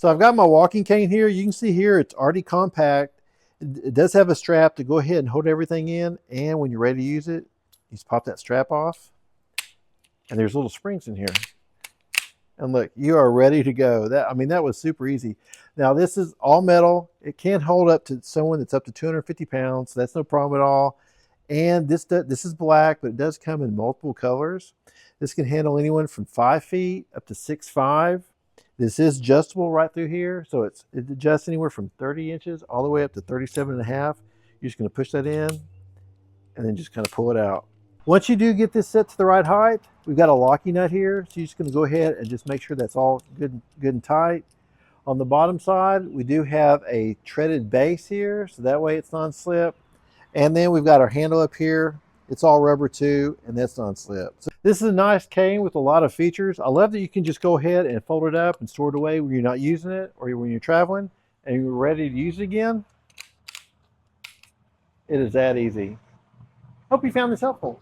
So I've got my walking cane here. You can see here it's already compact. It does have a strap to go ahead and hold everything in. And when you're ready to use it, you just pop that strap off. And there's little springs in here. And look, you are ready to go. That was super easy. Now this is all metal. It can hold up to someone that's up to 250 pounds. So that's no problem at all. And this is black, but it does come in multiple colors. This can handle anyone from 5 feet up to 6'5". This is adjustable right through here. So it adjusts anywhere from 30 inches all the way up to 37.5. You're just gonna push that in and then just kind of pull it out. Once you do get this set to the right height, we've got a locking nut here. So you're just gonna go ahead and just make sure that's all good and tight. On the bottom side, we do have a treaded base here. So that way it's non-slip. And then we've got our handle up here. It's all rubber too, and that's non-slip. So this is a nice cane with a lot of features. I love that you can just go ahead and fold it up and store it away when you're not using it or when you're traveling and you're ready to use it again. It is that easy. Hope you found this helpful.